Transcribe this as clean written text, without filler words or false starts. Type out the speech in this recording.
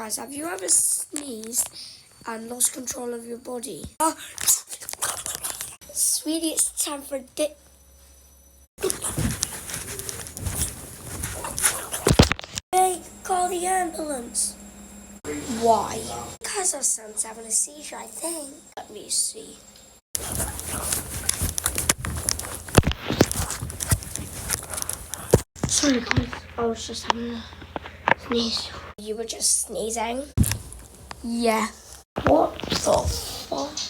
Guys, have you ever sneezed and lost control of your body? Sweetie, it's time for Hey, call the ambulance. Why? Because our son's having a seizure, I think. Let me see. Sorry guys, I was just having a sneeze. You were just sneezing? Yeah. What the fuck?